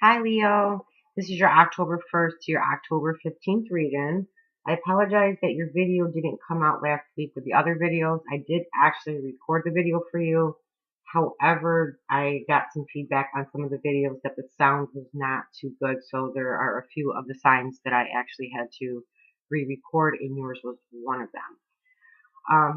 Hi Leo, this is your October 1st to your October 15th reading. I apologize that your video didn't come out last week with the other videos. I did actually record the video for you. However, I got some feedback on some of the videos that the sound was not too good, so there are a few of the signs that I actually had to re-record, and yours was one of them.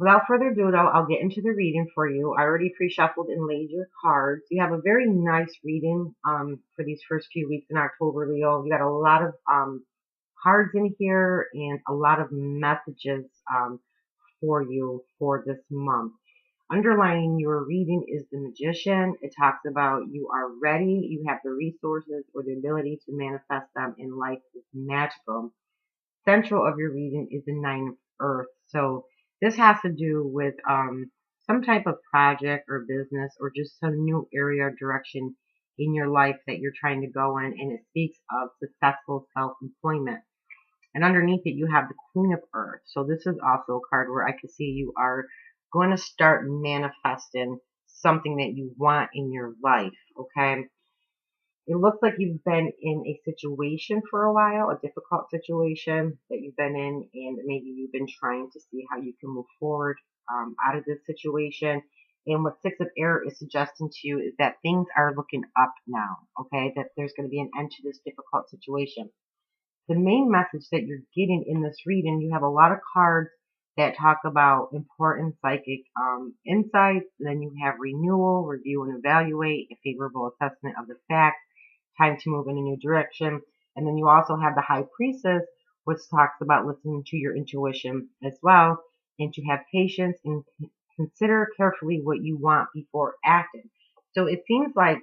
Without further ado, though, I'll get into the reading for you. I already pre-shuffled and laid your cards. You have a very nice reading for these first few weeks in October, Leo. You got a lot of cards in here and a lot of messages for you for this month. Underlining your reading is the Magician. It talks about you are ready, you have the resources or the ability to manifest them, and life is magical. Central of your reading is the Nine of Earth. So this has to do with some type of project or business or just some new area or direction in your life that you're trying to go in, and it speaks of successful self-employment. And underneath it, you have the Queen of Earth. So this is also a card where I can see you are going to start manifesting something that you want in your life, okay? It looks like you've been in a situation for a while, a difficult situation that you've been in, and maybe you've been trying to see how you can move forward out of this situation. And what Six of Air is suggesting to you is that things are looking up now, okay? That there's going to be an end to this difficult situation. The main message that you're getting in this reading, you have a lot of cards that talk about important psychic insights. Then you have renewal, review, and evaluate, a favorable assessment of the facts, time to move in a new direction. And then you also have the High Priestess, which talks about listening to your intuition as well, and to have patience and consider carefully what you want before acting. So it seems like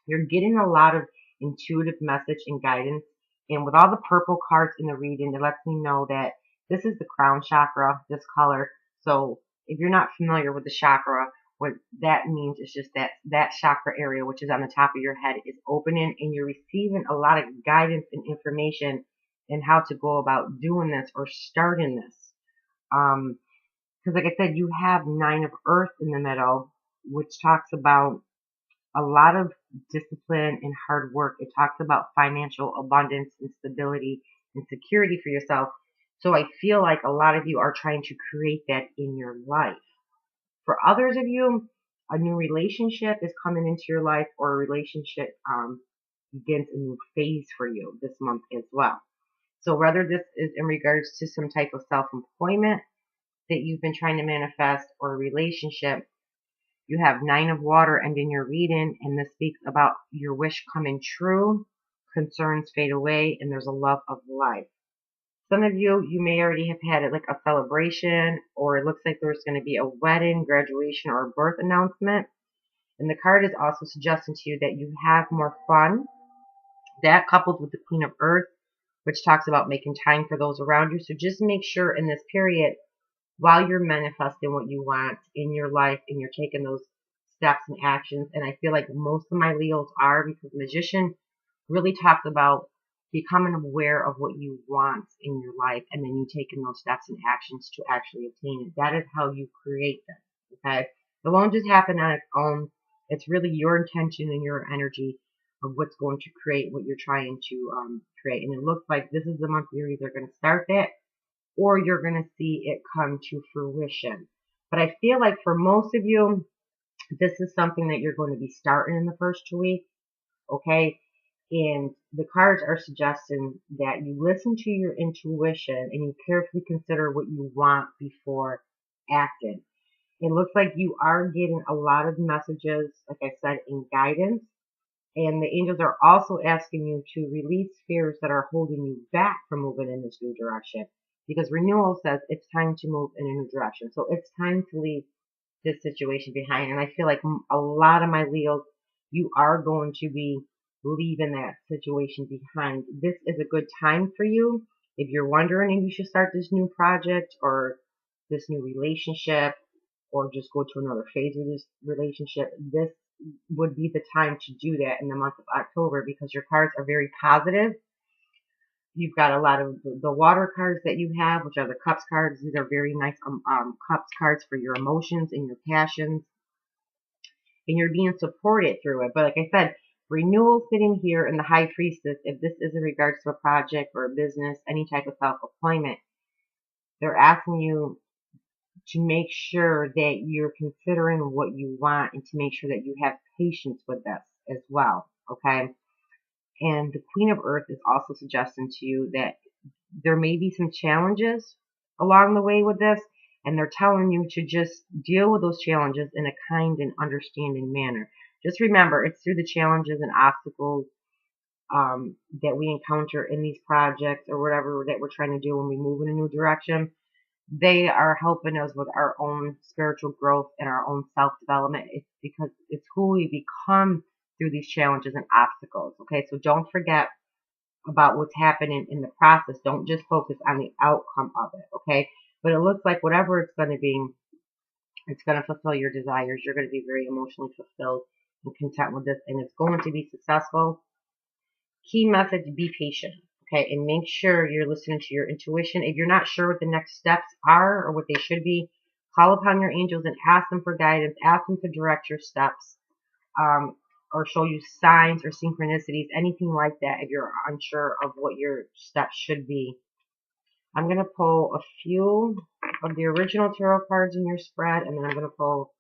you're getting a lot of intuitive message and guidance. And with all the purple cards in the reading, it lets me know that this is the crown chakra, this color. So if you're not familiar with the chakra, what that means is just that chakra area, which is on the top of your head, is opening, and you're receiving a lot of guidance and information in how to go about doing this or starting this. Because like I said, you have Nine of Earth in the middle, which talks about a lot of discipline and hard work. It talks about financial abundance and stability and security for yourself. So I feel like a lot of you are trying to create that in your life. For others of you, a new relationship is coming into your life, or a relationship begins a new phase for you this month as well. So whether this is in regards to some type of self-employment that you've been trying to manifest, or a relationship, you have Nine of Water ending your reading, and this speaks about your wish coming true, concerns fade away, and there's a love of life. Some of you may already have had it like a celebration, or it looks like there's going to be a wedding, graduation, or a birth announcement. And the card is also suggesting to you that you have more fun. That coupled with the Queen of Earth, which talks about making time for those around you. So just make sure in this period, while you're manifesting what you want in your life and you're taking those steps and actions, and I feel like most of my Leos are, because Magician really talks about becoming aware of what you want in your life, and then you taking those steps and actions to actually obtain it. That is how you create this, okay? It won't just happen on its own. It's really your intention and your energy of what's going to create what you're trying to create. And it looks like this is the month you're either going to start that, or you're going to see it come to fruition. But I feel like for most of you, this is something that you're going to be starting in the first 2 weeks, okay? And the cards are suggesting that you listen to your intuition and you carefully consider what you want before acting. It looks like you are getting a lot of messages, like I said, in guidance. And the angels are also asking you to release fears that are holding you back from moving in this new direction. Because renewal says it's time to move in a new direction. So it's time to leave this situation behind. And I feel like a lot of my Leos, you are going to be leaving that situation behind. This is a good time for you. If you're wondering if you should start this new project or this new relationship, or just go to another phase of this relationship, this would be the time to do that in the month of October, because your cards are very positive. You've got a lot of the water cards that you have, which are the cups cards. These are very nice cups cards for your emotions and your passions, and you're being supported through it. But like I said, Renewal sitting here in the High Priestess, if this is in regards to a project or a business, any type of self-employment, they're asking you to make sure that you're considering what you want and to make sure that you have patience with this as well, okay? And the Queen of Earth is also suggesting to you that there may be some challenges along the way with this, and they're telling you to just deal with those challenges in a kind and understanding manner. Just remember, it's through the challenges and obstacles that we encounter in these projects or whatever that we're trying to do when we move in a new direction. They are helping us with our own spiritual growth and our own self-development. It's because it's who we become through these challenges and obstacles. Okay, so don't forget about what's happening in the process. Don't just focus on the outcome of it. Okay, but it looks like whatever it's going to be, it's going to fulfill your desires. You're going to be very emotionally fulfilled and content with this, and it's going to be successful. Key message: be patient. Okay, and make sure you're listening to your intuition. If you're not sure what the next steps are or what they should be, call upon your angels and ask them for guidance. Ask them to direct your steps, or show you signs or synchronicities, anything like that if you're unsure of what your steps should be. I'm going to pull a few of the original tarot cards in your spread, and then I'm going to pull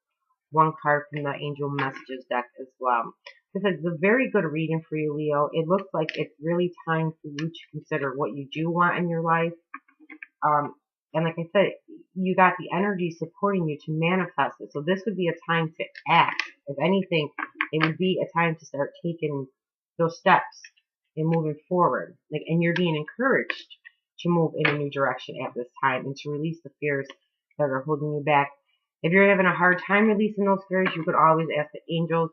one card from the Angel Messages deck as well. Because it's a very good reading for you, Leo. It looks like it's really time for you to consider what you do want in your life. And like I said, you got the energy supporting you to manifest it. So this would be a time to act. If anything, it would be a time to start taking those steps and moving forward. And you're being encouraged to move in a new direction at this time and to release the fears that are holding you back. If you're having a hard time releasing those fears, you could always ask the angels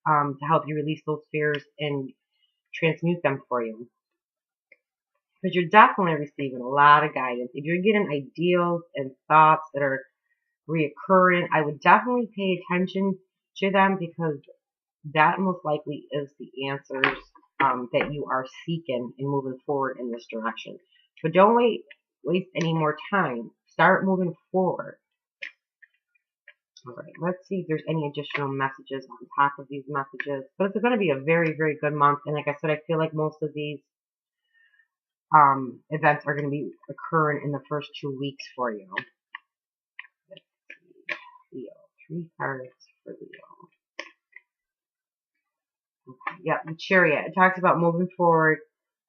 to help you release those fears and transmute them for you. Because you're definitely receiving a lot of guidance. If you're getting ideals and thoughts that are reoccurring, I would definitely pay attention to them, because that most likely is the answers that you are seeking and moving forward in this direction. But don't waste any more time. Start moving forward. All right, let's see if there's any additional messages on top of these messages. But it's going to be a very, very good month. And like I said, I feel like most of these events are going to be occurring in the first 2 weeks for you. Let's see. Leo. 3 cards for Leo. Okay. Yeah, the Chariot. It talks about moving forward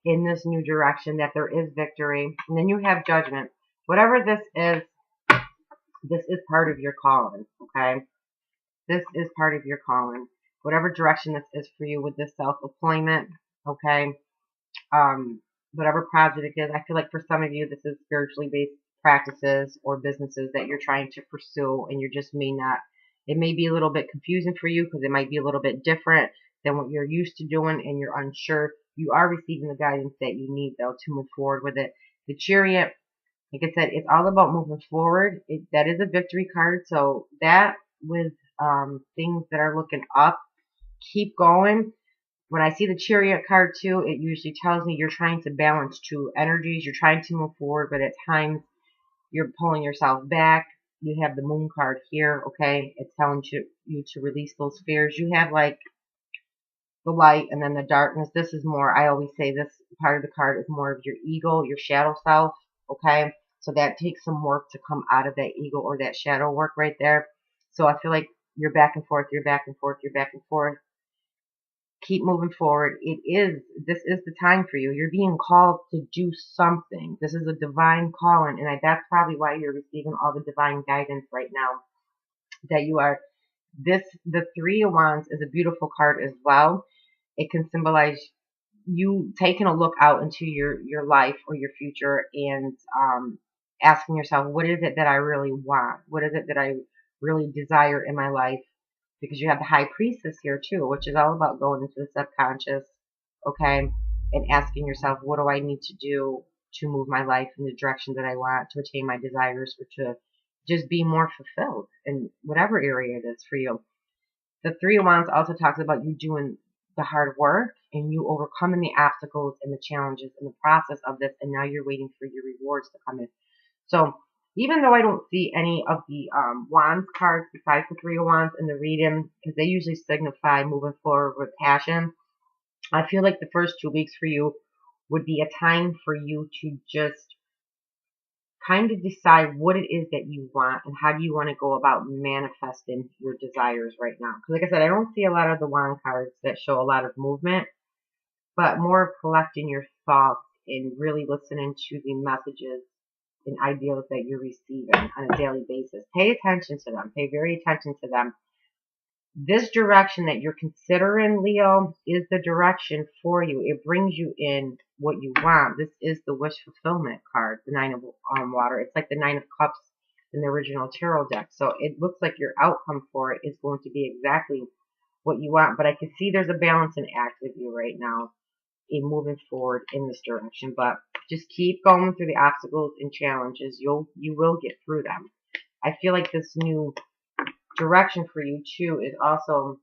in this new direction, that there is victory. And then you have Judgment. Whatever this is part of your calling, okay? This is part of your calling. Whatever direction this is for you with this self-employment, okay? Whatever project it is, I feel like for some of you, this is spiritually based practices or businesses that you're trying to pursue, and you just may not, it may be a little bit confusing for you because it might be a little bit different than what you're used to doing and you're unsure. You are receiving the guidance that you need, though, to move forward with it. The Chariot, like I said, it's all about moving forward. That is a victory card. So that with things that are looking up, keep going. When I see the Chariot card too, it usually tells me you're trying to balance 2 energies. You're trying to move forward, but at times you're pulling yourself back. You have the Moon card here, okay? It's telling you to release those fears. You have like the light and then the darkness. This is more, I always say this part of the card is more of your ego, your shadow self, okay? So that takes some work to come out of that ego or that shadow work right there. So I feel like you're back and forth, you're back and forth, you're back and forth. Keep moving forward. This is the time for you. You're being called to do something. This is a divine calling, and that's probably why you're receiving all the divine guidance right now. That you are, the 3 of Wands is a beautiful card as well. It can symbolize you taking a look out into your life or your future and asking yourself, what is it that I really want? What is it that I really desire in my life? Because you have the High Priestess here too, which is all about going into the subconscious, okay, and asking yourself, what do I need to do to move my life in the direction that I want, to attain my desires, or to just be more fulfilled in whatever area it is for you. The 3 of Wands also talks about you doing the hard work and you overcoming the obstacles and the challenges in the process of this, and now you're waiting for your rewards to come in. So Even though I don't see any of the wands cards besides the Three of Wands in the reading, because they usually signify moving forward with passion, I feel like the first 2 weeks for you would be a time for you to just kind of decide what it is that you want and how do you want to go about manifesting your desires right now. Because like I said, I don't see a lot of the wand cards that show a lot of movement, but more collecting your thoughts and really listening to the messages and ideals that you're receiving on a daily basis. Pay attention to them. Pay very attention to them. This direction that you're considering, Leo, is the direction for you. It brings you in what you want. This is the wish fulfillment card, the Nine of Water. It's like the Nine of Cups in the original tarot deck. So it looks like your outcome for it is going to be exactly what you want. But I can see there's a balancing act with you right now in moving forward in this direction. But just keep going through the obstacles and challenges. You will get through them. I feel like this new direction for you too is also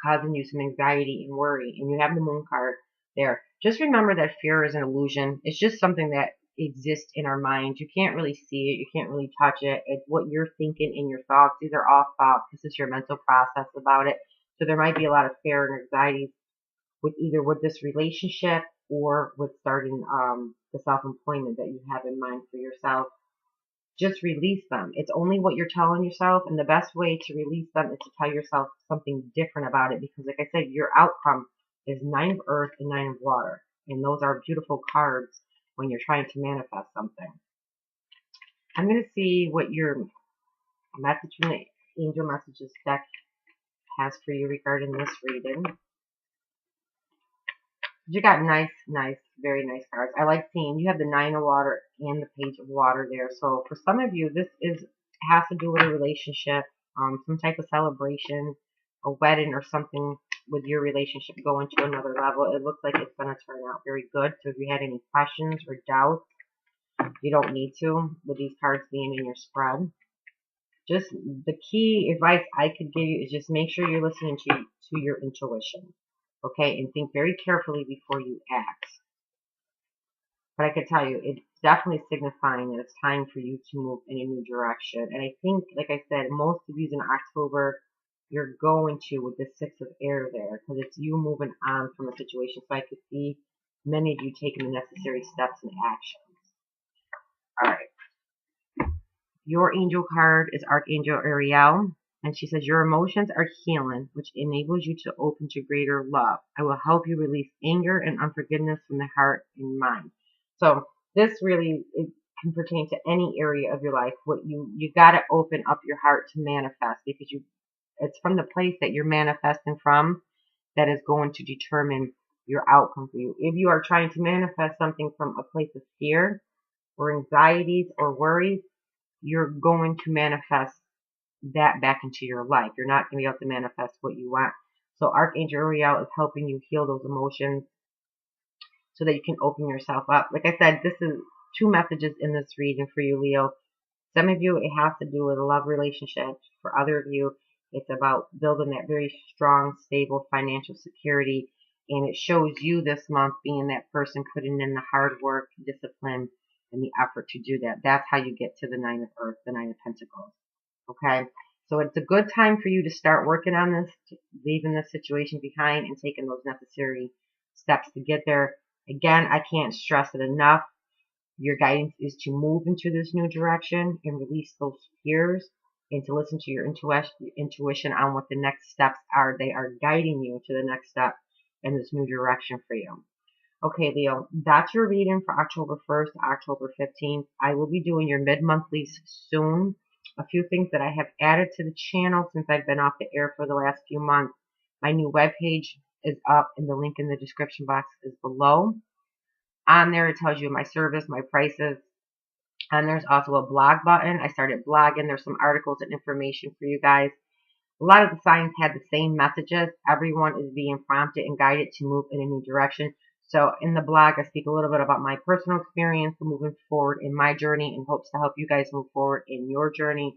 causing you some anxiety and worry, and you have the Moon card there. Just remember that fear is an illusion. It's just something that exists in our minds. You can't really see it. You can't really touch it. It's what you're thinking in your thoughts. These are all thoughts. This is your mental process about it. So there might be a lot of fear and anxiety with either with this relationship or with starting the self-employment that you have in mind for yourself. Just release them. It's only what you're telling yourself, and the best way to release them is to tell yourself something different about it, because like I said, your outcome is Nine of Earth and Nine of Water, and those are beautiful cards when you're trying to manifest something. I'm going to see what your message from the Angel Messages deck has for you regarding this reading. You got nice, very nice cards. I like seeing you have the Nine of Water and the Page of Water there. So for some of you, this has to do with a relationship, some type of celebration, a wedding or something with your relationship going to another level. It looks like it's going to turn out very good. So if you had any questions or doubts, you don't need to with these cards being in your spread. Just the key advice I could give you is just make sure you're listening to your intuition. Okay, and think very carefully before you act. But I can tell you, it's definitely signifying that it's time for you to move in a new direction. And I think, like I said, most of you in October, you're going to with the Six of Air there, because it's you moving on from a situation. So I could see many of you taking the necessary steps and actions. All right. Your angel card is Archangel Ariel. And she says, your emotions are healing, which enables you to open to greater love. I will help you release anger and unforgiveness from the heart and mind. So this really can pertain to any area of your life. What you got to open up your heart to manifest, because it's from the place that you're manifesting from that is going to determine your outcome for you. If you are trying to manifest something from a place of fear or anxieties or worries, you're going to manifest that back into your life. You're not going to be able to manifest what you want. So Archangel Ariel is helping you heal those emotions so that you can open yourself up. Like I said, this is 2 messages in this reading for you, Leo. Some of you, it has to do with a love relationship. For other of you, it's about building that very strong, stable financial security. And it shows you this month being that person putting in the hard work, discipline, and the effort to do that. That's how you get to the Nine of Earth, the Nine of Pentacles. Okay, so it's a good time for you to start working on this, leaving this situation behind and taking those necessary steps to get there. Again, I can't stress it enough. Your guidance is to move into this new direction and release those fears and to listen to your intuition on what the next steps are. They are guiding you to the next step in this new direction for you. Okay, Leo, that's your reading for October 1st to October 15th. I will be doing your mid-monthlies soon. A few things that I have added to the channel since I've been off the air for the last few months. My new webpage is up, and the link in the description box is below. On there, it tells you my service, my prices, and there's also a blog button. I started blogging. There's some articles and information for you guys. A lot of the signs had the same messages. Everyone is being prompted and guided to move in a new direction. So in the blog, I speak a little bit about my personal experience moving forward in my journey in hopes to help you guys move forward in your journey.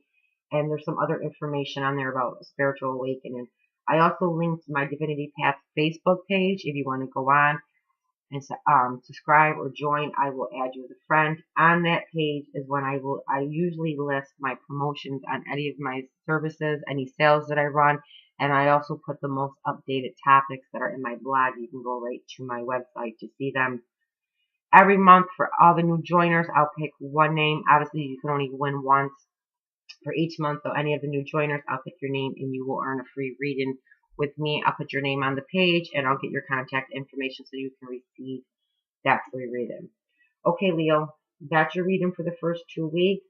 And there's some other information on there about spiritual awakening. I also linked my Divinity Path Facebook page if you want to go on and subscribe or join, I will add you as a friend. On that page is when I usually list my promotions on any of my services, any sales that I run, and I also put the most updated topics that are in my blog. You can go right to my website to see them. Every month for all the new joiners, I'll pick one name. Obviously, you can only win once for each month, so any of the new joiners, I'll pick your name and you will earn a free reading with me. I'll put your name on the page and I'll get your contact information so you can receive that free reading. Okay, Leo, that's your reading for the first 2 weeks.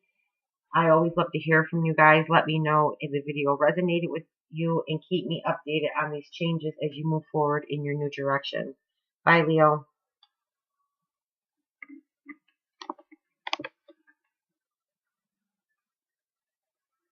I always love to hear from you guys. Let me know if the video resonated with you and keep me updated on these changes as you move forward in your new direction. Bye, Leo.